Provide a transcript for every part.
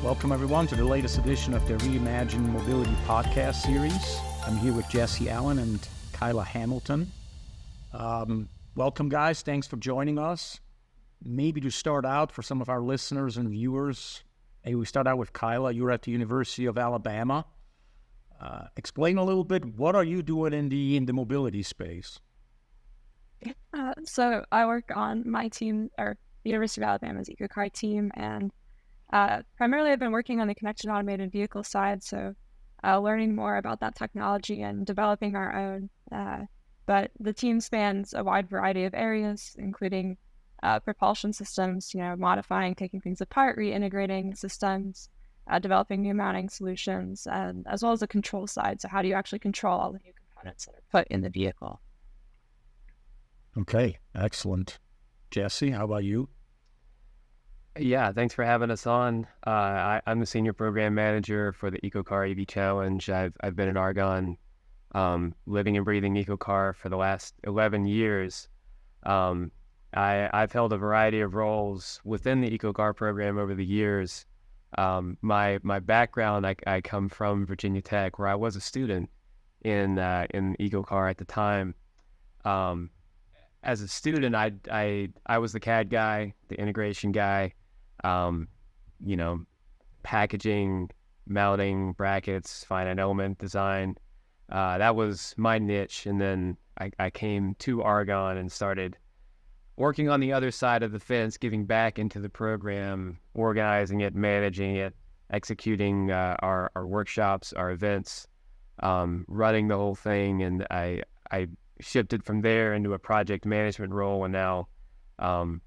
Welcome, everyone, to the latest edition of the Reimagine Mobility podcast series. I'm here with Jesse Allen and Kayla Hamilton. Welcome, guys. Thanks for joining us. Maybe to start out, for some of our listeners and viewers, we start out with Kayla. You're at the University of Alabama. Explain a little bit, what are you doing in the mobility space? So I work on my team, or the University of Alabama's EcoCAR team, and primarily I've been working on the connected automated vehicle side, so learning more about that technology and developing our own. But the team spans a wide variety of areas, including propulsion systems, modifying, taking things apart, reintegrating systems, developing new mounting solutions, as well as the control side. So how do you actually control all the new components that are put in the vehicle? Okay, excellent. Jesse, how about you? Yeah, thanks for having us on. I'm the senior program manager for the EcoCAR EV Challenge. I've been in Argonne, living and breathing EcoCAR for the last 11 years. I've held a variety of roles within the EcoCAR program over the years. My background, I come from Virginia Tech, where I was a student in EcoCAR at the time. As a student, I was the CAD guy, the integration guy, packaging, mounting, brackets, finite element design. That was my niche. And then I came to Argonne and started working on the other side of the fence, giving back into the program, organizing it, managing it, executing our workshops, our events, running the whole thing. And I shifted from there into a project management role, and now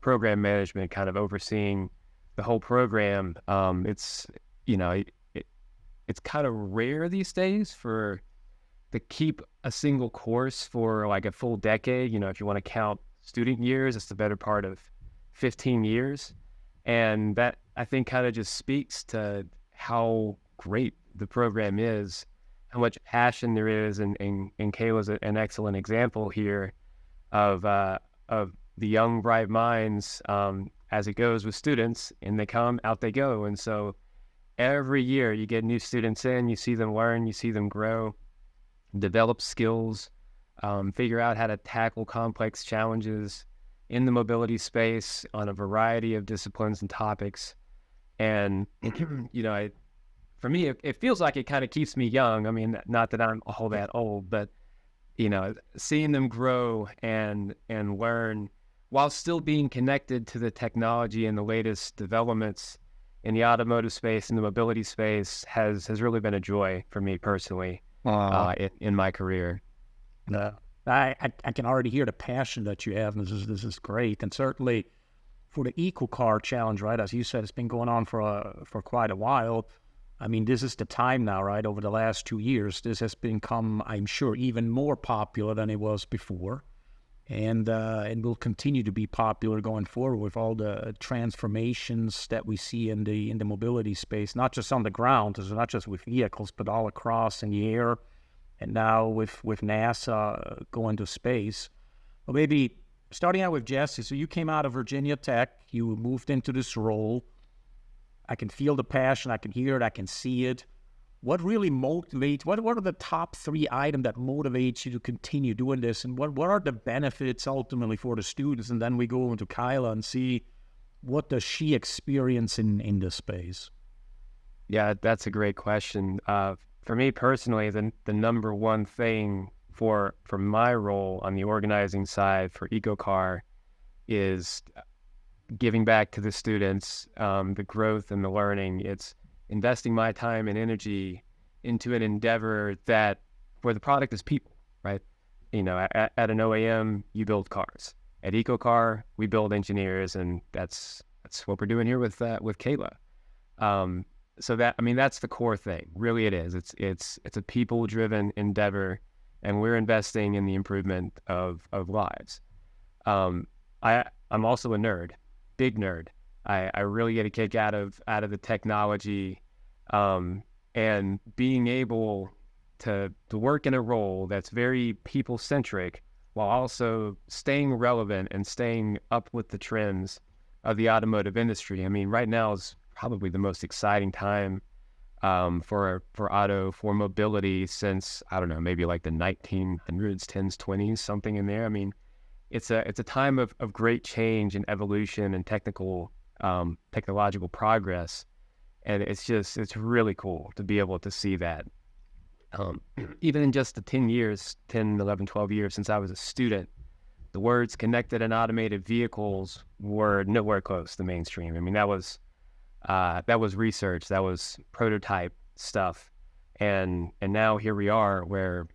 program management, kind of overseeing the whole program. It's kind of rare these days to keep a single course for like a full decade. If you want to count student years, it's the better part of 15 years. And that, I think, kind of just speaks to how great the program is, how much passion there is. And Kayla's an excellent example here of the young, bright minds, as it goes with students, and they come, out they go. And so every year you get new students in, you see them learn, you see them grow, develop skills, figure out how to tackle complex challenges in the mobility space on a variety of disciplines and topics. And, for me, it feels like it kind of keeps me young. I mean, not that I'm all that old, but, seeing them grow and learn while still being connected to the technology and the latest developments in the automotive space and the mobility space has really been a joy for me personally in my career. I can already hear the passion that you have, and this is great. And certainly for the EcoCAR challenge, right, as you said, it's been going on for quite a while. I mean, this is the time now, right? Over the last 2 years, this has become, I'm sure, even more popular than it was before, and will continue to be popular going forward with all the transformations that we see in the mobility space, not just on the ground, so not just with vehicles, but all across in the air, and now with NASA going to space. Well, maybe starting out with Jesse. So you came out of Virginia Tech, you moved into this role. I can feel the passion, I can hear it, I can see it. What really motivates, what are the top 3 items that motivates you to continue doing this? And what are the benefits ultimately for the students? And then we go into Kayla and see what does she experience in this space? Yeah, that's a great question. For me personally, the number one thing for my role on the organizing side for EcoCAR is giving back to the students, the growth and the learning. It's investing my time and energy into an endeavor where the product is people, right? At an OEM, you build cars. At EcoCAR, we build engineers, and that's what we're doing here with Kayla. So that's the core thing. Really, it is. It's a people-driven endeavor, and we're investing in the improvement of lives. I'm also a nerd, big nerd. I really get a kick out of the technology, and being able to work in a role that's very people-centric while also staying relevant and staying up with the trends of the automotive industry. I mean, right now is probably the most exciting time for mobility since, I don't know, maybe like the 1900s, 10s, 20s, something in there. I mean, it's a time of great change and evolution and technological progress. And it's really cool to be able to see that. Even in just the 10, 11, 12 years since I was a student, the words connected and automated vehicles were nowhere close to mainstream. I mean, that was research, that was prototype stuff. And now here we are where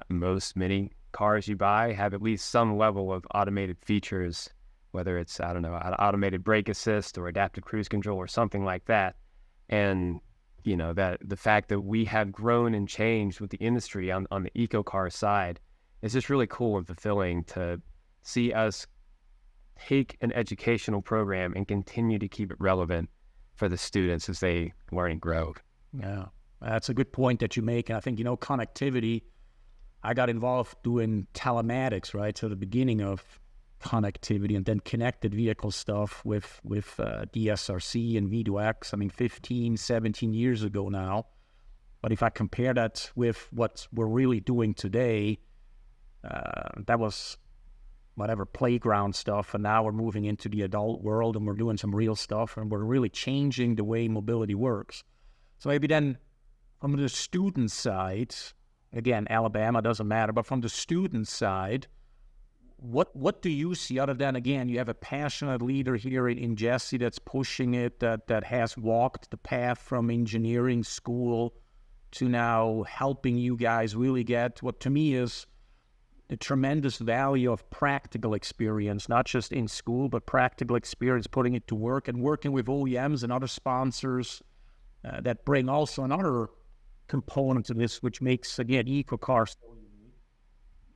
many cars you buy have at least some level of automated features, whether it's, I don't know, automated brake assist or adaptive cruise control or something like that. And, you know, that the fact that we have grown and changed with the industry on the EcoCAR side is just really cool and fulfilling to see us take an educational program and continue to keep it relevant for the students as they learn and grow. Yeah, that's a good point that you make. And I think, connectivity, I got involved doing telematics, right? So the beginning of connectivity, and then connected vehicle stuff with DSRC and V2X, 15, 17 years ago now. But if I compare that with what we're really doing today, that was whatever playground stuff, and now we're moving into the adult world and we're doing some real stuff, and we're really changing the way mobility works. So maybe then from the student side, again, Alabama doesn't matter, but from the student side, what do you see other than, again, you have a passionate leader here in Jesse that's pushing it, that has walked the path from engineering school to now helping you guys really get what to me is the tremendous value of practical experience, not just in school, but practical experience, putting it to work and working with OEMs and other sponsors that bring also another component to this, which makes, again, EcoCAR so unique.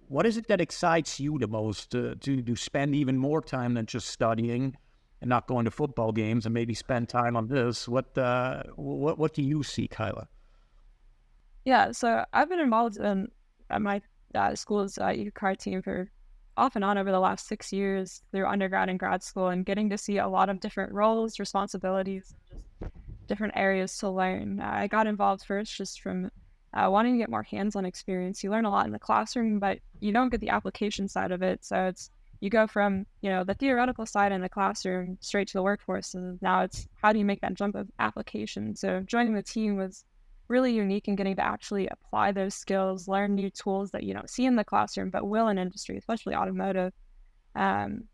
What is it that excites you the most to spend even more time than just studying and not going to football games and maybe spend time on this? What do you see, Kayla? Yeah, so I've been involved in my school's EcoCAR team for off and on over the last 6 years through undergrad and grad school, and getting to see a lot of different roles, responsibilities, and just different areas to learn. I got involved first just from wanting to get more hands-on experience. You learn a lot in the classroom, but you don't get the application side of it. So you go from, the theoretical side in the classroom straight to the workforce, and now it's how do you make that jump of application? So joining the team was really unique in getting to actually apply those skills, learn new tools that you don't see in the classroom, but will in industry, especially automotive. And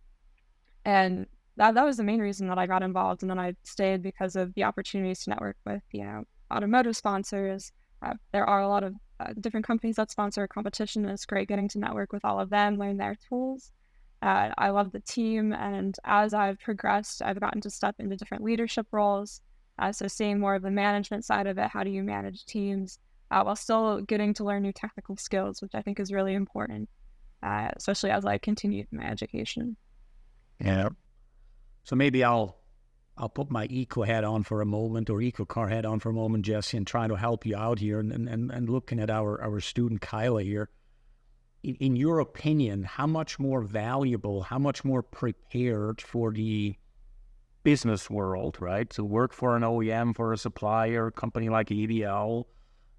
that was the main reason that I got involved. And then I stayed because of the opportunities to network with, automotive sponsors. There are a lot of different companies that sponsor a competition, and it's great getting to network with all of them, learn their tools. I love the team, and as I've progressed, I've gotten to step into different leadership roles. So seeing more of the management side of it, how do you manage teams, while still getting to learn new technical skills, which I think is really important, especially as I continue my education. Yeah. So maybe I'll put my eco hat on for a moment, or EcoCAR hat on for a moment, Jesse, and try to help you out here and looking at our student Kayla here. In your opinion, how much more valuable, how much more prepared for the business world, right, to work for an OEM, for a supplier, a company like EVL,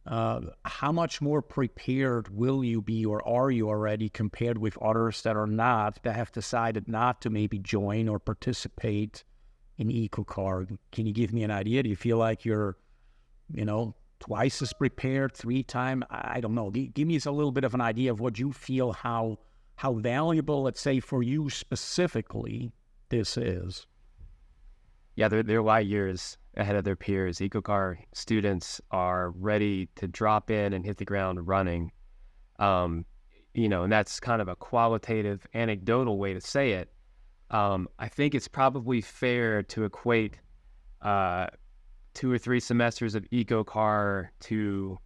how much more prepared will you be, or are you already, compared with others that are not, that have decided not to maybe join or participate in EcoCAR? Can you give me an idea? Do you feel like you're, twice as prepared, 3 times? I don't know. Give me a little bit of an idea of what you feel, how valuable, let's say, for you specifically, this is. Yeah, they're light years ahead of their peers. EcoCAR students are ready to drop in and hit the ground running. And that's kind of a qualitative, anecdotal way to say it. I think it's probably fair to equate 2 or 3 semesters of EcoCAR to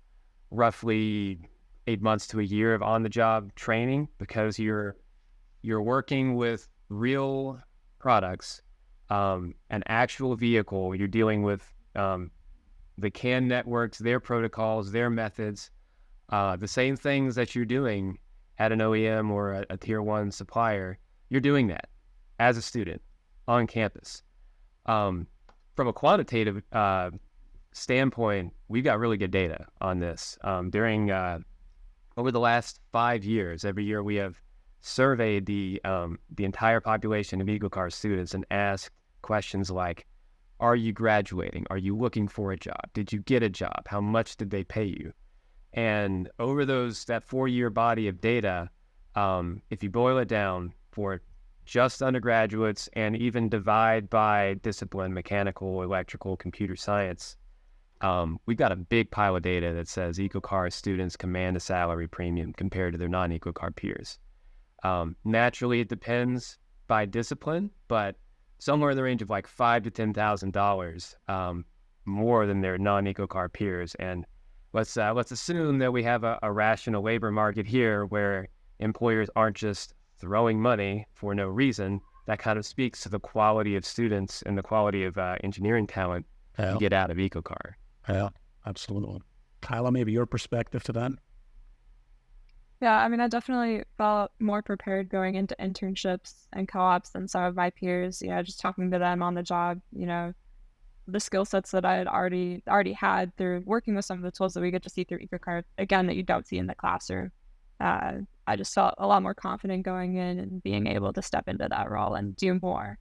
roughly 8 months to a year of on-the-job training, because you're working with real products, an actual vehicle. You're dealing with the CAN networks, their protocols, their methods, the same things that you're doing at an OEM or a tier 1 supplier. You're doing that as a student on campus. From from a quantitative standpoint, we've got really good data on this. Over the last 5 years, every year we have surveyed the entire population of EcoCAR students and asked questions like, are you graduating? Are you looking for a job? Did you get a job? How much did they pay you? And over that 4-year body of data, if you boil it down for just undergraduates and even divide by discipline, mechanical, electrical, computer science, we've got a big pile of data that says EcoCAR students command a salary premium compared to their non-EcoCAR peers. Naturally, it depends by discipline, but somewhere in the range of like $5,000 to $10,000 more than their non-EcoCAR peers. And let's assume that we have a rational labor market here where employers aren't just throwing money for no reason. That kind of speaks to the quality of students and the quality of engineering talent you get out of EcoCAR. Yeah, absolutely. Kayla, maybe your perspective to that? Yeah, I mean, I definitely felt more prepared going into internships and co-ops than some of my peers. Just talking to them on the job, the skill sets that I had already had through working with some of the tools that we get to see through EcoCAR, again, that you don't see in the classroom. I just felt a lot more confident going in and being able to step into that role and do more.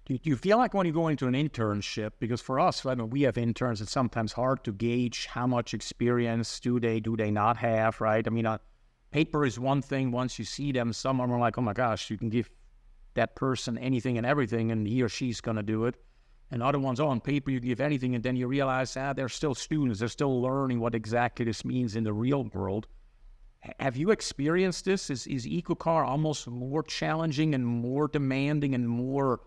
Do you feel like when you go into an internship, because for us, when we have interns, it's sometimes hard to gauge how much experience do they not have, right? I mean, paper is one thing. Once you see them, some are like, oh my gosh, you can give that person anything and everything, and he or she's going to do it. And other ones, on paper, you give anything, and then you realize, they're still students. They're still learning what exactly this means in the real world. Have you experienced this? Is EcoCAR almost more challenging and more demanding and more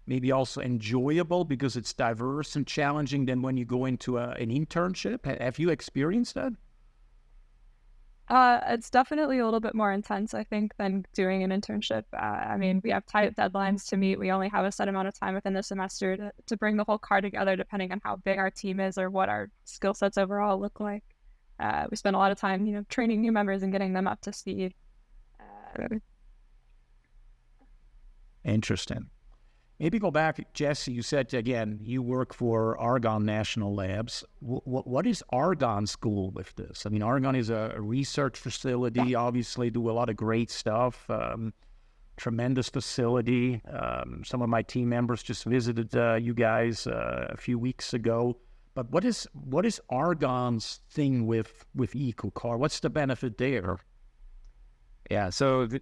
maybe also enjoyable because it's diverse and challenging than when you go into an internship? Have you experienced that? It's definitely a little bit more intense, I think, than doing an internship. I mean, we have tight deadlines to meet. We only have a set amount of time within the semester to bring the whole car together, depending on how big our team is or what our skill sets overall look like. We spend a lot of time, training new members and getting them up to speed. Interesting. Maybe go back, Jesse, you said, again, you work for Argonne National Labs. What is Argonne's goal with this? I mean, Argonne is a research facility, obviously do a lot of great stuff, tremendous facility. Some of my team members just visited you guys a few weeks ago. But what is Argonne's thing with EcoCAR? What's the benefit there? Yeah, so the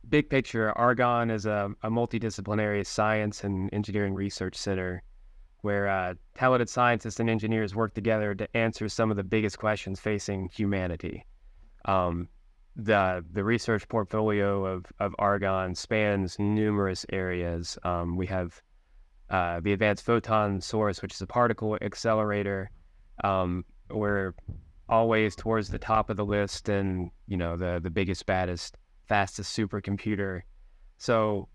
big picture, Argonne is a multidisciplinary science and engineering research center where talented scientists and engineers work together to answer some of the biggest questions facing humanity. The research portfolio of Argonne spans numerous areas. We have the Advanced Photon Source, which is a particle accelerator. We're always towards the top of the list and, the biggest, baddest, fastest supercomputer. So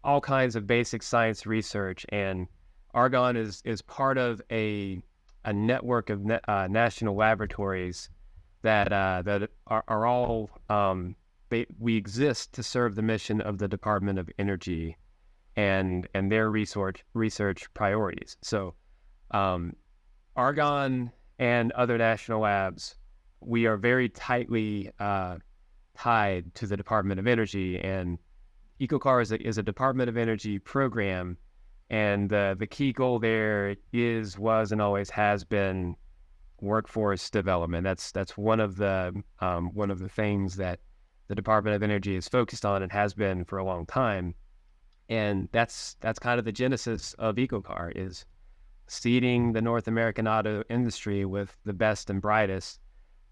all kinds of basic science research. And Argonne is part of a network of national laboratories that are all, we exist to serve the mission of the Department of Energy and their research priorities. So Argonne and other national labs, we are very tightly tied to the Department of Energy, and EcoCAR is a Department of Energy program, and the key goal there was and always has been workforce development. That's one of the things that the Department of Energy is focused on and has been for a long time. And that's kind of the genesis of EcoCAR, is seeding the North American auto industry with the best and brightest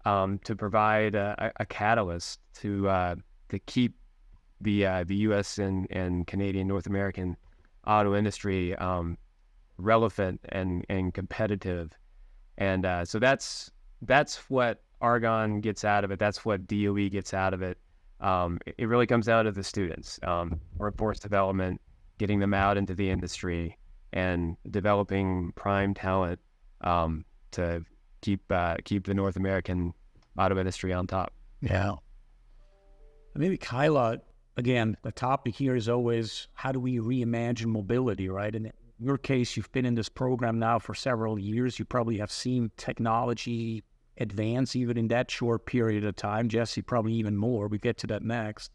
to provide a catalyst to keep the U.S. and Canadian North American auto industry relevant and competitive. And so that's what Argonne gets out of it. That's what DOE gets out of it. It really comes down to the students, workforce development, getting them out into the industry, and developing prime talent to keep the North American auto industry on top. Yeah. Maybe Kayla, again, the topic here is always, how do we reimagine mobility, right? And In your case, you've been in this program now for several years. You probably have seen technology advance even in that short period of time. Jesse, probably even more. We get to that next.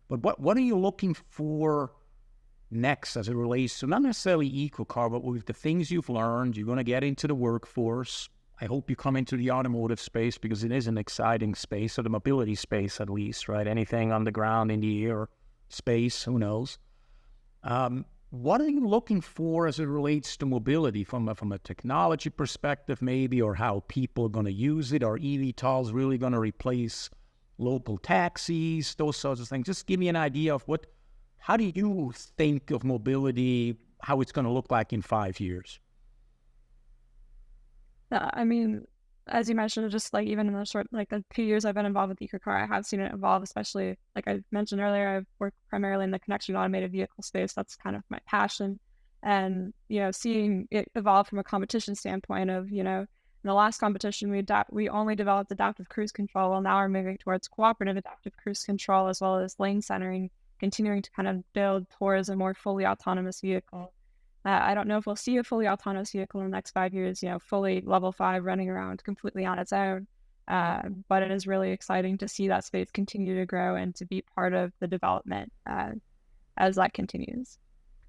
But what are you looking for next as it relates to not necessarily EcoCAR, but with the things you've learned? You're going to get into the workforce. I hope you come into the automotive space because it is an exciting space, or the mobility space at least, right? Anything on the ground, in the air, space, who knows? What are you looking for as it relates to mobility from a technology perspective maybe, or how people are going to use it? Are eVTOLs really going to replace local taxis, those sorts of things? Just give me an idea of how do you think of mobility, how it's going to look like in 5 years? I mean, as you mentioned, just like even in the short, like the few years I've been involved with EcoCAR, I have seen it evolve, especially like I mentioned earlier, I've worked primarily in the connection automated vehicle space. That's kind of my passion. And, seeing it evolve from a competition standpoint of, in the last competition, we only developed adaptive cruise control. Well, now we're moving towards cooperative adaptive cruise control, as well as lane centering, continuing to kind of build towards a more fully autonomous vehicle. I don't know if we'll see a fully autonomous vehicle in the next 5 years, fully level 5 running around completely on its own. But it is really exciting to see that space continue to grow and to be part of the development as that continues.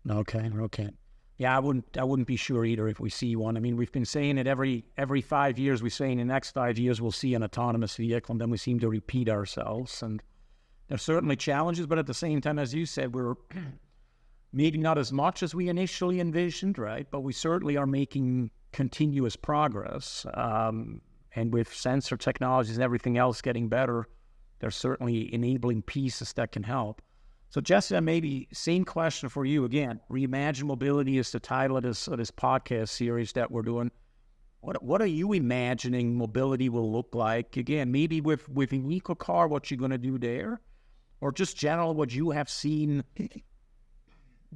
Okay. Yeah, I wouldn't be sure either if we see one. I mean, we've been saying it every 5 years. We say in the next 5 years we'll see an autonomous vehicle, and then we seem to repeat ourselves. And there's certainly challenges, but at the same time, as you said, we're maybe not as much as we initially envisioned, right? But we certainly are making continuous progress. And with sensor technologies and everything else getting better, there's certainly enabling pieces that can help. So Jessica, maybe same question for you again. Reimagine Mobility is the title of this podcast series that we're doing. What are you imagining mobility will look like? Again, maybe with an EcoCAR, what you're going to do there, or just general what you have seen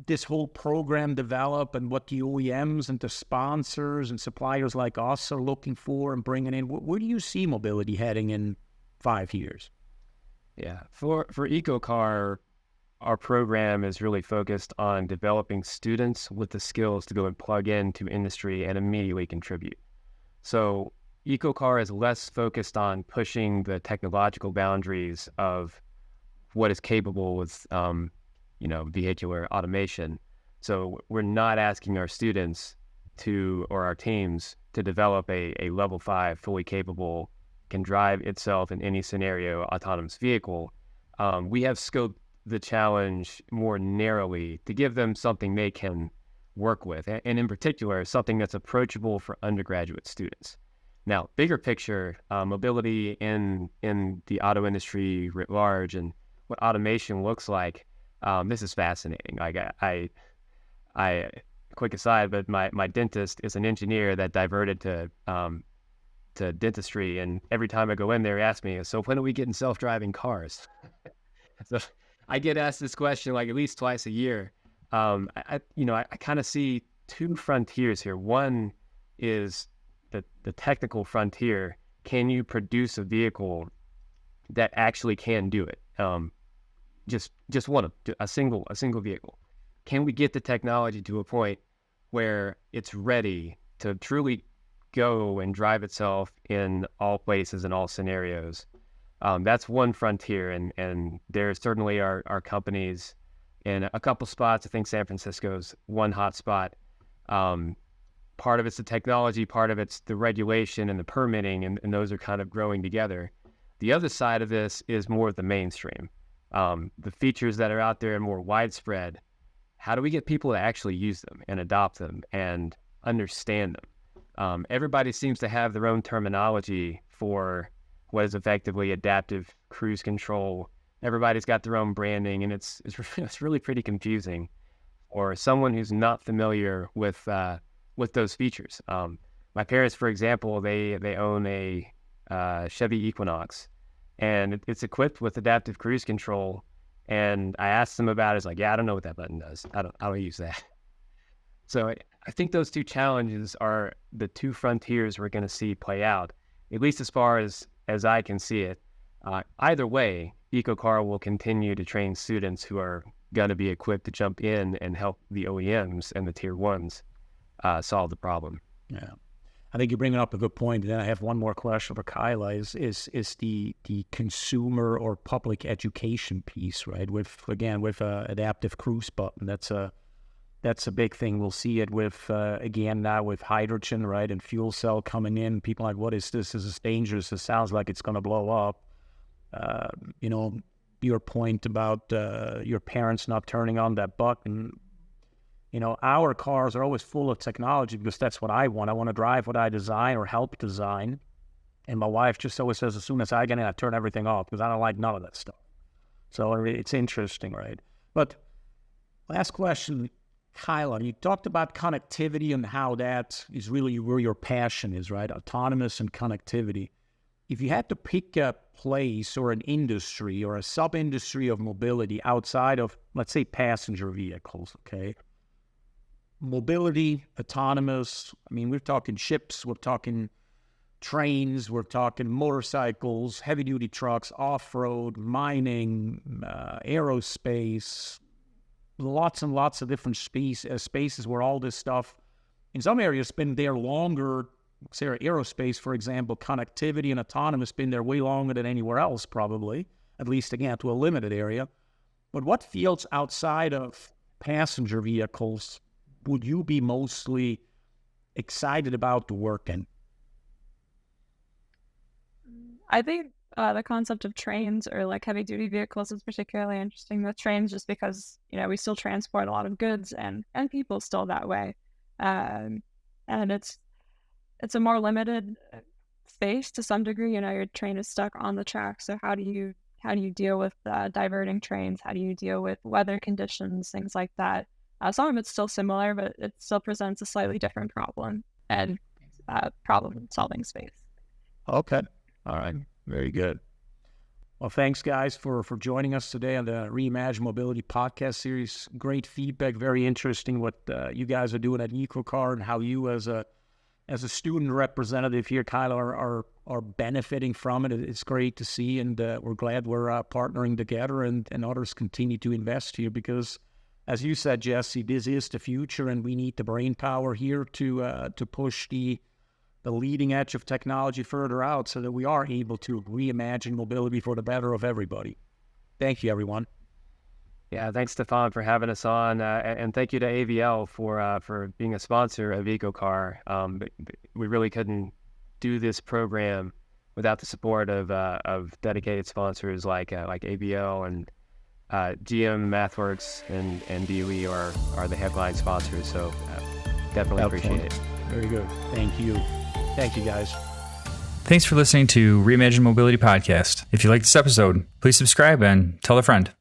this whole program develop, and what the OEMs and the sponsors and suppliers like us are looking for and bringing in. Where do you see mobility heading in 5 years? Yeah, for EcoCAR, our program is really focused on developing students with the skills to go and plug into industry and immediately contribute. So EcoCAR is less focused on pushing the technological boundaries of what is capable with vehicular automation. So we're not asking our students or our teams to develop a level 5 fully capable, can drive itself in any scenario autonomous vehicle. We have scoped the challenge more narrowly to give them something they can work with, and in particular, something that's approachable for undergraduate students. Now, bigger picture, mobility in the auto industry writ large and what automation looks like, this is fascinating. Like I quick aside, but my dentist is an engineer that diverted to dentistry, and every time I go in there, he asks me, "So when are we getting self-driving cars?" So I get asked this question like at least twice a year. I kind of see two frontiers here. One is the technical frontier. Can you produce a vehicle that actually can do it? Just a single vehicle. Can we get the technology to a point where it's ready to truly go and drive itself in all places and all scenarios? That's one frontier, and there certainly are companies in a couple spots. I think San Francisco's one hot spot. Part of it's the technology, part of it's the regulation and the permitting, and those are kind of growing together. The other side of this is more of the mainstream. The features that are out there are more widespread. How do we get people to actually use them and adopt them and understand them? Everybody seems to have their own terminology for what is effectively adaptive cruise control. Everybody's got their own branding, and it's really pretty confusing for someone who's not familiar with those features. My parents, for example, they own a Chevy Equinox, and it's equipped with adaptive cruise control. And I asked them about it. It's like, yeah, I don't know what that button does. I don't use that. So I think those two challenges are the two frontiers we're going to see play out, at least as far as I can see it. Either way, EcoCAR will continue to train students who are going to be equipped to jump in and help the OEMs and the tier ones solve the problem. Yeah. I think you're bringing up a good point. And then I have one more question for Kayla is the consumer or public education piece, right? With adaptive cruise button. That's a big thing. We'll see it with, again, now with hydrogen, right? And fuel cell coming in. People are like, what is this? This is dangerous. It sounds like it's going to blow up. Your point about your parents not turning on that button. Our cars are always full of technology because that's what I want. I want to drive what I design or help design. And my wife just always says, as soon as I get in, I turn everything off because I don't like none of that stuff. So it's interesting, right? But last question, Kayla, you talked about connectivity and how that is really where your passion is, right? Autonomous and connectivity. If you had to pick a place or an industry or a sub-industry of mobility outside of, let's say, passenger vehicles, okay? Mobility, autonomous, we're talking ships, we're talking trains, we're talking motorcycles, heavy-duty trucks, off-road, mining, aerospace, lots and lots of different spaces where all this stuff, in some areas, been there longer. Say aerospace, for example, connectivity and autonomous been there way longer than anywhere else, probably, at least, again, to a limited area. But what fields outside of passenger vehicles would you be mostly excited about to work in? I think the concept of trains or like heavy duty vehicles is particularly interesting. The trains, just because, we still transport a lot of goods and people still that way. And it's a more limited space to some degree. Your train is stuck on the track. So how do you deal with diverting trains? How do you deal with weather conditions, things like that? Some of it's still similar, but it still presents a slightly different problem and problem-solving space. Okay. All right. Very good. Well, thanks, guys, for joining us today on the Reimagine Mobility podcast series. Great feedback. Very interesting what you guys are doing at EcoCAR and how you, as a student representative here, Kayla, are benefiting from it. It's great to see, and we're glad we're partnering together and others continue to invest here because, as you said, Jesse, this is the future, and we need the brain power here to push the leading edge of technology further out so that we are able to reimagine mobility for the better of everybody. Thank you, everyone. Yeah, thanks, Stephan, for having us on, and thank you to AVL for being a sponsor of EcoCAR. We really couldn't do this program without the support of dedicated sponsors like AVL and GM, MathWorks, and DOE are the headline sponsors, so definitely appreciate it. Very good. Thank you. Thank you, guys. Thanks for listening to Reimagine Mobility Podcast. If you like this episode, please subscribe and tell a friend.